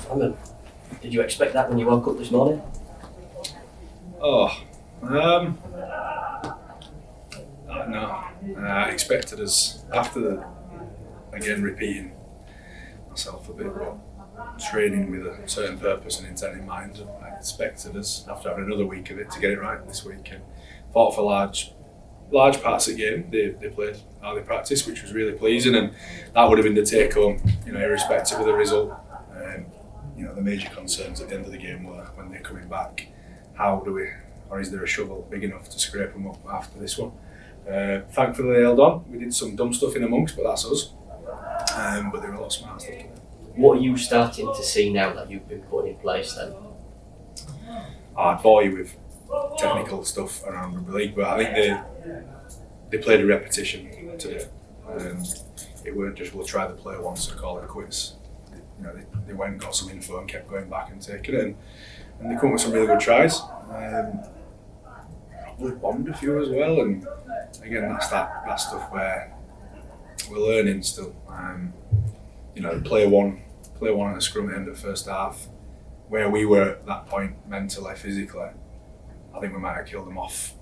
Simon, did you expect that when you woke up this morning? No. I expected us, after again repeating myself a bit, but training with a certain purpose and intent in mind, I expected us, after having another week of it, to get it right this week. And thought for large parts of the game, they played how they practiced, which was really pleasing, and that would have been the take home, irrespective of the result. The major concerns at the end of the game were when they're coming back, or is there a shovel big enough to scrape them up after this one? Thankfully they held on. We did some dumb stuff in amongst, but that's us. But there were a lot of smart stuff. What are you starting to see now that you've been putting in place then? I'd bore you with technical stuff around Rugby League, but I think they played a repetition today. It weren't just we'll try the play once and call it quits. They went and got some info and kept going back and taking it, and they come up with some really good tries. We bombed a few as well, and again that's that stuff where we're learning still. Play one at a scrum at the end of the first half, where we were at that point mentally, physically, I think we might have killed them off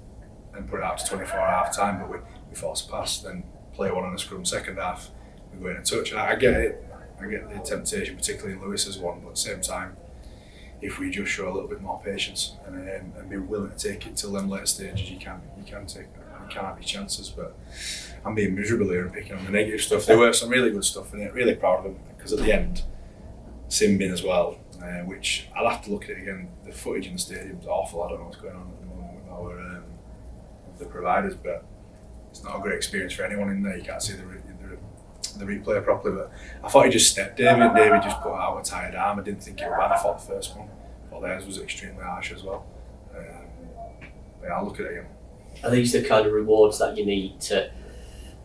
and put it out to 24 at half time, but we forced past. Then play one on a scrum second half, we go in and touch. I get it. I get the temptation, particularly in Lewis's one, but at the same time, if we just show a little bit more patience and be willing to take it till them later stages, you can have your chances. But I'm being miserable here and picking on the negative stuff. There were some really good stuff in it. Really proud of them, because at the end, Simbin as well, which I'll have to look at it again. The footage in the stadium is awful. I don't know what's going on at the moment with our the providers, but it's not a great experience for anyone in there. You can't see the replay properly, but I thought he just stepped David. David just put out a tired arm. I didn't think it was bad. I thought the first one, but theirs was extremely harsh as well. But I'll look at it again. Are these the kind of rewards that you need to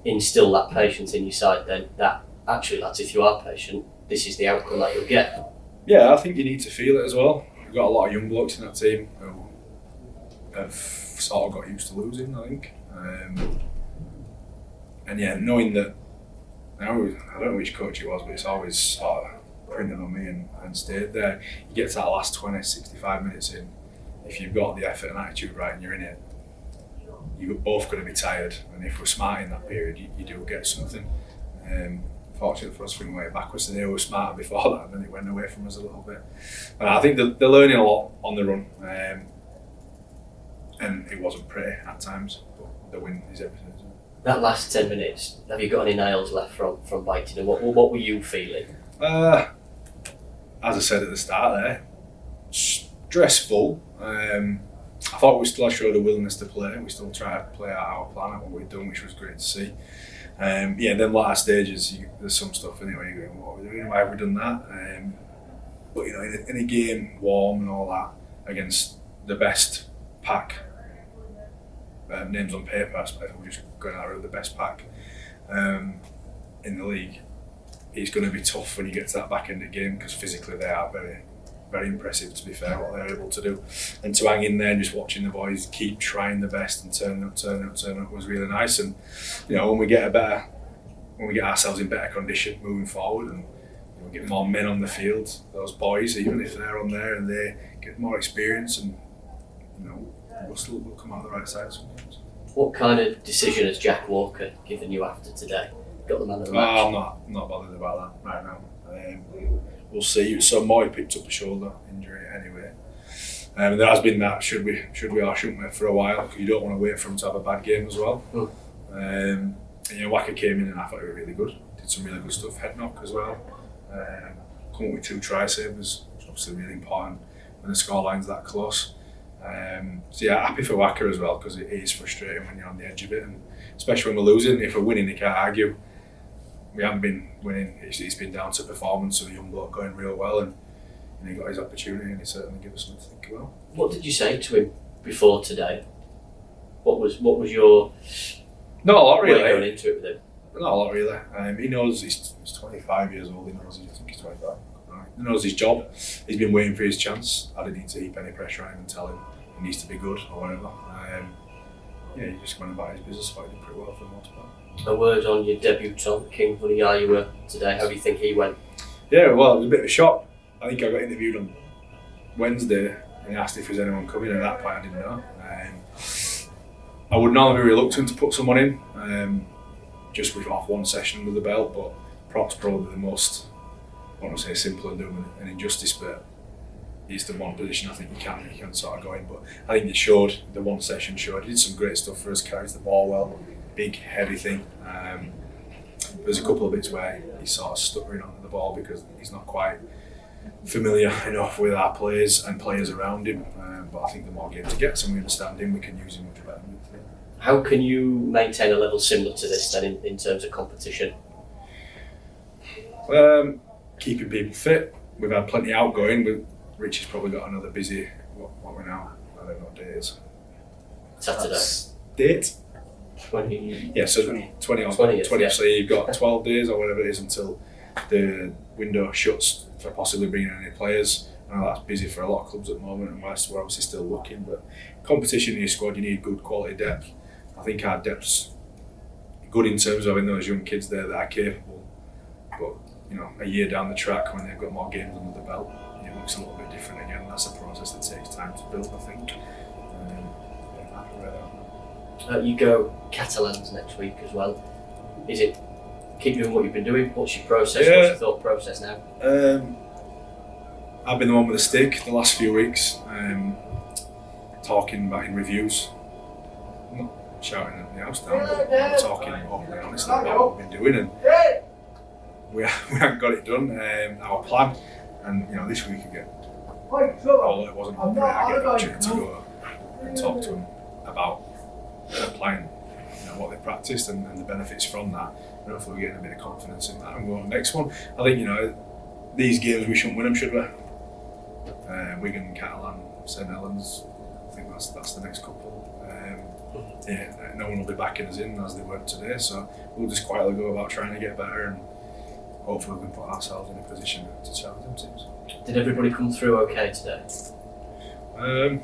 instill that patience in your side then, that actually, lads, if you are patient, this is the outcome that you'll get? Yeah, I think you need to feel it as well. We've got a lot of young blokes in that team who have sort of got used to losing, I think. And yeah, knowing that, I don't know which coach it was, but it's always sort of printed on me and stayed there. You get to that last 20, 65 minutes in, if you've got the effort and attitude right and you're in it, you're both going to be tired, and if we're smart in that period, you do get something. Fortunately for us, we went backwards today. We were smarter before that, and then it went away from us a little bit. And I think they're learning a lot on the run, and it wasn't pretty at times, but the win is everything. That last 10 minutes, have you got any nails left from biting? And what were you feeling? As I said at the start there, stressful. I thought we still showed a willingness to play. We still try to play out our plan at what we've done, which was great to see. Then latter stages, there's some stuff in it where you're going, what are we doing? Why have we done that? But in a game, warm and all that, against the best pack, names on paper, I suppose we're just going out with the best pack in the league. It's going to be tough when you get to that back end of the game, because physically they are very, very impressive, to be fair, what they're able to do. And to hang in there and just watching the boys keep trying the best and turn up was really nice. And when we get ourselves in better condition moving forward, and we get more men on the field, those boys, even if they're on there and they get more experience, and we'll come out the right side sometimes. What kind of decision has Jack Walker given you after today? Got the man of the match? I'm not bothered about that right now. We'll see. So Moy picked up a shoulder injury anyway. There has been that should we or shouldn't we for a while, because you don't want to wait for him to have a bad game as well. Waka came in and I thought he was really good. Did some really good stuff. Head knock as well. Come up with 2 try savers, which is obviously really important when the scoreline's that close. Happy for Waka as well, because it is frustrating when you're on the edge of it, and especially when we're losing. If we're winning, you can't argue. We haven't been winning. It's been down to performance of the young bloke going real well, and he got his opportunity, and he certainly gave us something to think about. What did you say to him before today? What was your not a lot really way going into it with him? Not a lot really. He knows he's 25 years old. He knows I think he's 25. Right. He knows his job. He's been waiting for his chance. I didn't need to heap any pressure on him and tell him he needs to be good or whatever. He just went about his business. I did pretty well for the most part. A word on your debutant, King Vuniyawa today. How do you think he went? Yeah, well, it was a bit of a shock. I think I got interviewed on Wednesday and he asked if there's anyone coming, and at that point I didn't know. I would normally be reluctant to put someone in, just with off one session under the belt, but Proc's probably the most, I don't want to say simple and doing an injustice, but he's the one position I think you can sort of go in. But I think it showed, the one session showed, he did some great stuff for us, carries the ball well, big, heavy thing. There's a couple of bits where he's sort of stuttering onto the ball because he's not quite familiar enough with our players and players around him. But I think the more games he gets and we understand him, we can use him much better. How can you maintain a level similar to this then in terms of competition? Keeping people fit. We've had plenty outgoing, but Rich has probably got another busy, what we're now, I don't know what day it is. Saturday. Date? 20. Yeah, so 20 on 20th, 20th, yeah. So you've got 12 days or whatever it is until the window shuts for possibly bringing any players. I know that's busy for a lot of clubs at the moment, and we're obviously still looking, but competition in your squad, you need good quality depth. I think our depth's good in terms of having those young kids there that are capable, but you know, a year down the track when they've got more games under the belt, it looks a little bit different again. That's a process that takes time to build, I think. You go Catalans next week as well. Is it keep doing what you've been doing? What's your process? Yeah. What's your thought process now? I've been the one with the stick the last few weeks, talking about in reviews. I'm not shouting at the house down, but I'm talking openly and honestly about what we've been doing, and we haven't got it done. Our plan, and you know, this week again, although it wasn't great, I get the opportunity to go and talk to them about applying, you know, what they practiced and the benefits from that. And hopefully we're getting a bit of confidence in that and go on the next one. I think, you know, these games we shouldn't win them, should we? Wigan, Catalan, St Helens. I think that's the next couple. Yeah, no one will be backing us in as they weren't today, so we'll just quietly go about trying to get better and hopefully we can put ourselves in a position to challenge them teams. Did everybody come through okay today? I don't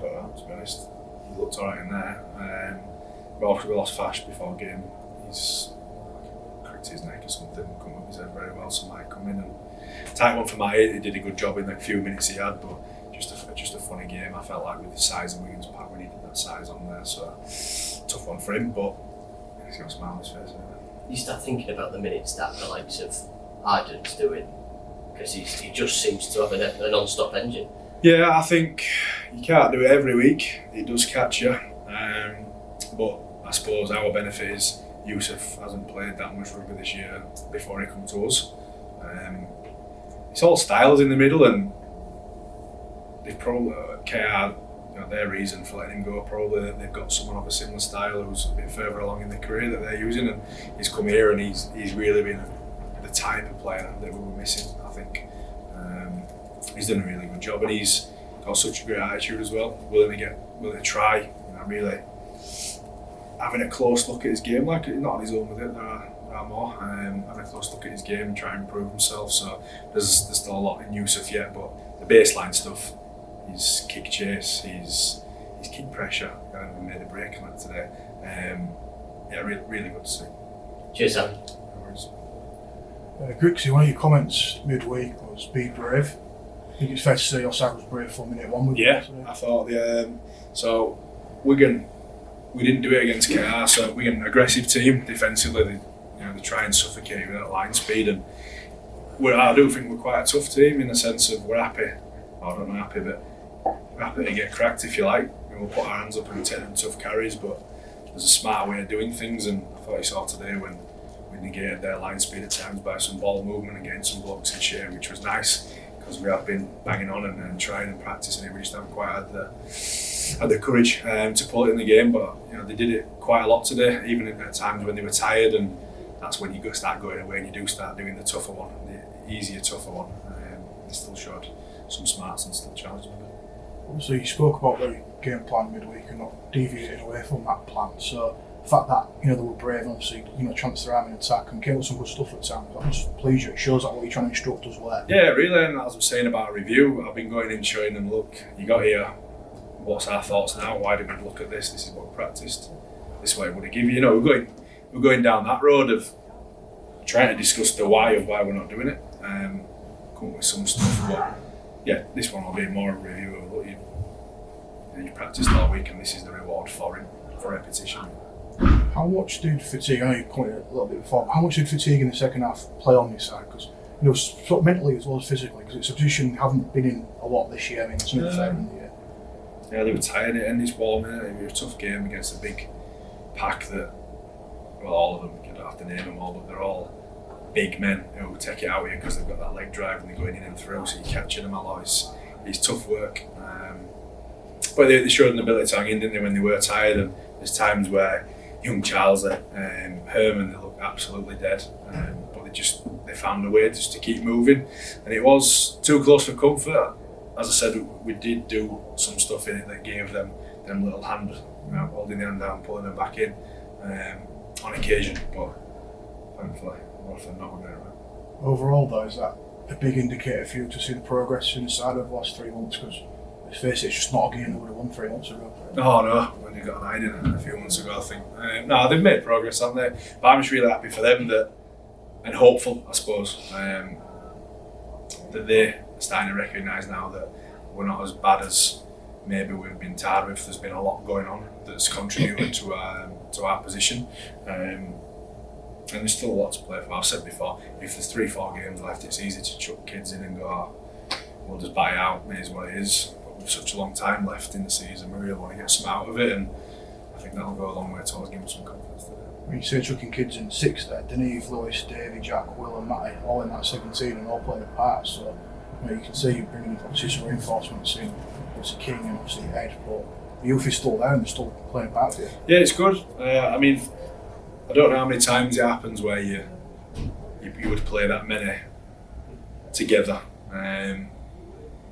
know, to be honest. He looked alright in there. We lost Fash before game. He's cracked his neck or something, come up his head very well, so might come in and tight one for Matt. He did a good job in the few minutes he had, but just a funny game. I felt like with the size of Wigan's pack, we needed that size on there, so tough one for him, but he's got a smile on his face anyway. You start thinking about the minutes that the likes of Iden's doing, because he just seems to have a non-stop engine. Yeah, I think you can't do it every week. It does catch you, but I suppose our benefit is Yusuf hasn't played that much rugby this year before he come to us. It's all styles in the middle, and they've probably KR, you know, their reason for letting him go, probably that they've got someone of a similar style who's a bit further along in their career that they're using, and he's come here and he's really been the type of player that we were missing, I think. He's done a really good job, and he's got such a great attitude as well, willing to try, you know, really having a close look at his game, like not on his own with it, there are more, having a close look at his game and try and improve himself. So there's still a lot in Yusuf yet, but the baseline stuff, his kick chase, his kick pressure, we made a break on that today. Yeah, really good to see. Cheers, Sam. Grixie, one of your comments midweek was be brave. I think it's fair to say your side was brave from minute one. Yeah, I thought so Wigan, we didn't do it against KR, so Wigan, aggressive team defensively. They try and suffocate with that line speed, and I do think we're quite a tough team in the sense of we're happy. I don't know happy, but we're happy to get cracked if you like. We'll put our hands up and take them tough carries, but there's a smarter way of doing things, and I thought you saw today when we negated their line speed at times by some ball movement and getting some blocks in shape, which was nice because we have been banging on and trying and practicing it. We just haven't quite had the courage to pull it in the game, but you know, they did it quite a lot today, even at times when they were tired, and that's when you start going away and you do start doing the tougher one, the easier, tougher one. They still showed some smarts and still challenged them a bit. Obviously, you spoke about the game plan midweek and not deviating away from that plan. So the fact that they were brave, obviously, chanced their arm in attack and came with some good stuff at times. That must please you. It shows that what you're trying to instruct us well. Yeah, really. And as I was saying about a review, I've been going in showing them, look, you got here. What's our thoughts now? Why did we look at this? This is what we practiced. This is what it would have given you. We're going down that road of trying to discuss the why of why we're not doing it. Come come up with some stuff. But yeah, this one will be more a review of what you practiced all week, and this is the reward for it, for repetition. How much did fatigue, I know you pointed a little bit before, but how much did fatigue in the second half play on this side? Because sort of mentally as well as physically, because it's a position you haven't been in a lot this year. I mean, it's only the third in the year. Yeah, they were tired and it's warm. It was a tough game against a big pack that, well, all of them, you don't have to name them all, but they're all big men who take it out of you because they've got that leg drive and they're going in and through, so you're catching them a lot. It's tough work. But they showed an ability to hang in, didn't they, when they were tired. And there's times where young Charles, Herman, they look absolutely dead. But they found a way just to keep moving. And it was too close for comfort. As I said, we did do some stuff in it that gave them little hand, holding the hand down, pulling them back in on occasion. But thankfully, more often than not, we're going around. Overall, though, is that a big indicator for you to see the progress in the side over the last 3 months? Because let's face it, it's just not a game that would have won 3 months ago. Oh no, when you got an in a few months ago, I think. No, they've made progress, haven't they? But I'm just really happy for them and hopeful, I suppose, that they're starting to recognise now that we're not as bad as maybe we've been tired with. There's been a lot going on that's contributed to our position. And there's still a lot to play for. I've said before, if there's 3-4 games left, it's easy to chuck kids in and go, we'll just buy out, it is what it is. But with such a long time left in the season, we really want to get some out of it, and I think that'll go a long way towards giving some confidence today. When you say chucking kids in 6 there, Deneve, Lewis, Davey, Jack, Will and Matty, all in that 17 and all playing a part, so you can see you're bringing obviously some reinforcements in, obviously King and obviously Ed, but the youth is still there and they're still playing a part for you. Yeah, it's good. I mean, I don't know how many times it happens where you would play that many together,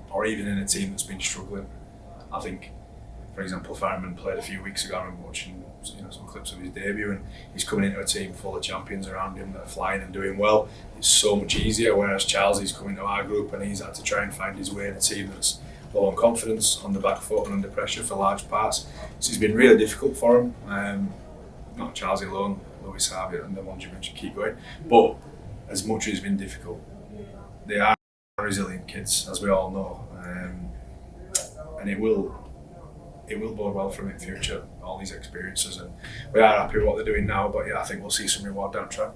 or even in a team that's been struggling. I think, for example, Fireman played a few weeks ago. I remember watching some clips of his debut, and he's coming into a team full of champions around him that are flying and doing well. It's so much easier, whereas Charles is coming to our group and he's had to try and find his way in a team that's low on confidence, on the back foot and under pressure for large parts. So it's been really difficult for him. Not Charles alone, Lewis, Harvey and the ones you mentioned keep going. But as much as it's been difficult, they are resilient kids, as we all know. And it will bode well for them in future, all these experiences, and we are happy with what they're doing now, but yeah, I think we'll see some reward down track.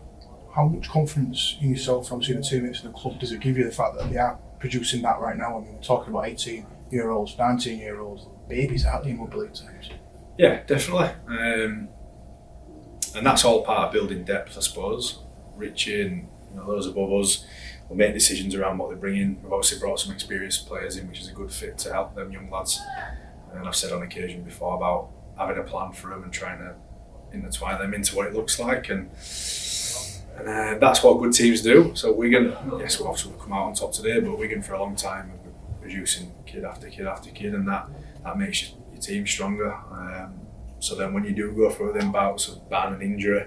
How much confidence in yourself from seeing the teammates in the club does it give you, the fact that they are producing that right now? I mean, we're talking about 18-year-olds, 19-year-olds, babies out in rugby league teams. Yeah, definitely. And that's all part of building depth, I suppose. Richie and those above us will make decisions around what they bring in. We've obviously brought some experienced players in, which is a good fit to help them young lads. And I've said on occasion before about having a plan for them and trying to intertwine them into what it looks like, and that's what good teams do. So Wigan, yes, we've obviously come out on top today, but Wigan for a long time have been producing kid after kid after kid, and that makes your team stronger. So then when you do go through them bouts of ban and injury,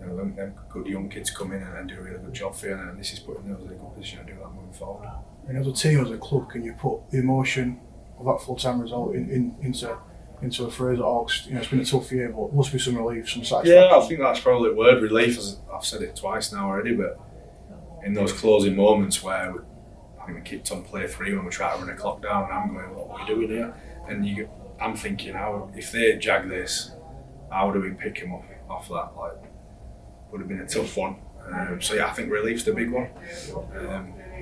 them good young kids come in and do a really good job for you, and this is putting them in a good position to do that moving forward. And as a team, as a club, can you put the emotion of that full-time result into a phrase at Hawks? It's been a tough year, but must be some relief, some satisfaction. Yeah, I think that's probably the word, relief, as I've said it twice now already, but in those closing moments where I think we kicked on play 3 when we tried to run a clock down, and I'm going, what are we doing here? And I'm thinking, if they jag this, how do we pick him up off that? Would have been a tough one. So yeah, I think relief's the big one.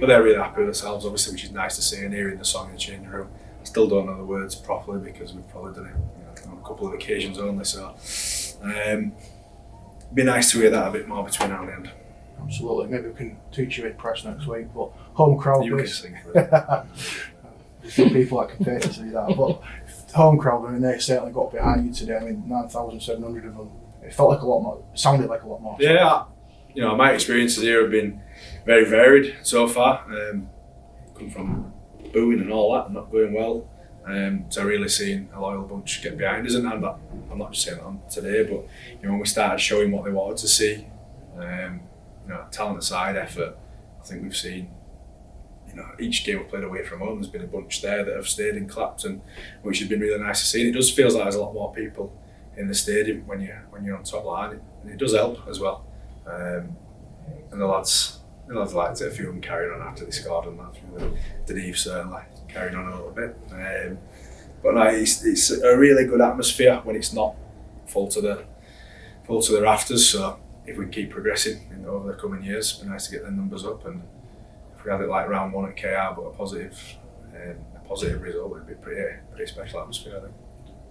But they're really happy with themselves, obviously, which is nice to see, and hearing the song in the changing room. I still don't know the words properly because we've probably done it on a couple of occasions only, so be nice to hear that a bit more between now and the end. Absolutely, maybe we can teach you in press next week, but home crowd. You can sing for it. There's some people that can pay to see that, but home crowd, I mean, they certainly got behind you today. I mean, 9,700 of them. It felt like a lot more, it sounded like a lot more. Yeah, my experiences here have been very varied so far. Come from booing and all that and not going well, to really seeing a loyal bunch get behind us, and I'm not just saying that on today, but when we started showing what they wanted to see, talent aside, effort, I think we've seen, each game we played away from home, there's been a bunch there that have stayed and clapped, and which has been really nice to see. And it does feel like there's a lot more people in the stadium when you're on top line, and it does help as well. And the lads The lads liked it, a few of them carried on after they scored and that. Deneve certainly carried on a little bit. But no, it's a really good atmosphere when it's not full to the rafters. So if we can keep progressing over the coming years, it'd be nice to get the numbers up. And if we had it like round 1 at KR, but a positive result, it'd be pretty special atmosphere, I think.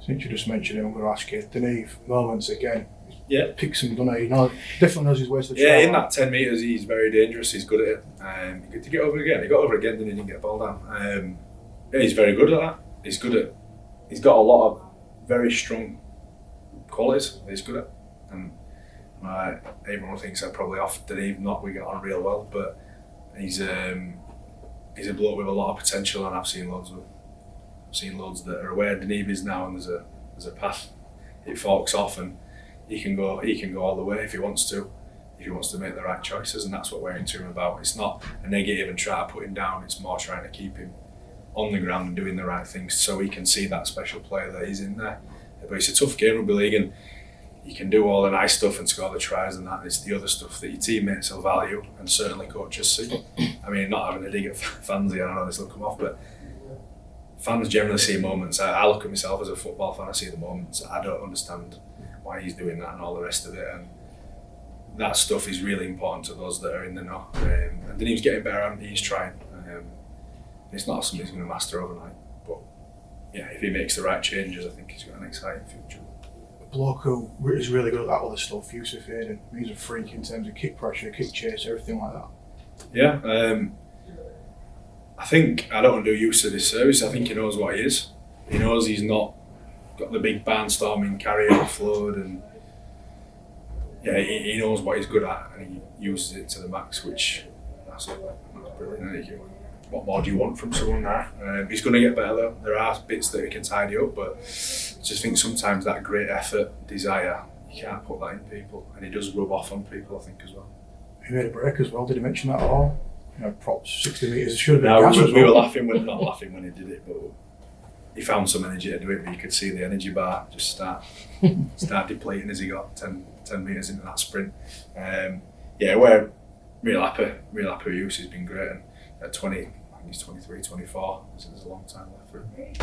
Since you just mentioned him, I'm going to ask you, Deneve, moments again. Yeah. Picks him, doesn't he? Definitely knows his ways to try. Yeah, in that 10 metres, he's very dangerous. He's good at it. He get over again. He got over again, didn't get the ball down. Yeah, he's very good at that. He's got a lot of very strong qualities that he's good at. And everyone thinks I'm probably off Deneve, not we get on real well, but he's a bloke with a lot of potential, and I've seen loads that are where Deneve is now, and there's a path it forks off, and he can go all the way if he wants to make the right choices, and that's what we're into him about. It's not a negative and try to put him down, it's more trying to keep him on the ground and doing the right things so he can see that special player that he's in there. But it's a tough game, rugby league, and you can do all the nice stuff and score the tries and that. It's the other stuff that your teammates will value and certainly coaches see. I mean, not having a dig at fans here, I know this will come off, but fans generally see moments. I look at myself as a football fan, I see the moments. I don't understand why he's doing that and all the rest of it. And that stuff is really important to those that are in the know. And then he's getting better and he's trying. It's not something he's going to master overnight. But yeah, if he makes the right changes, I think he's got an exciting future. A bloke who is really good at that other stuff, Yusuf Hayden. He's a freak in terms of kick pressure, kick chase, everything like that. Yeah, I think I don't want to do use of this service. I think he knows what he is. He knows he's not got the big barnstorming carry offload, and yeah, he knows what he's good at, and he uses it to the max, which that's brilliant. What more do you want from someone there? He's going to get better though. There are bits that he can tidy up, but I just think sometimes that great effort, desire, you can't put that in people, and he does rub off on people, I think, as well. He made a break as well. Did he mention that at all? Props 60 metres. Should have been. No, we were laughing not laughing when he did it, but he found some energy to do it. But you could see the energy bar just start depleting as he got 10 metres into that sprint. Yeah, we're real happy with Hughes. He's been great, and at 20, I think he's 23, 24. There's a long time left for him.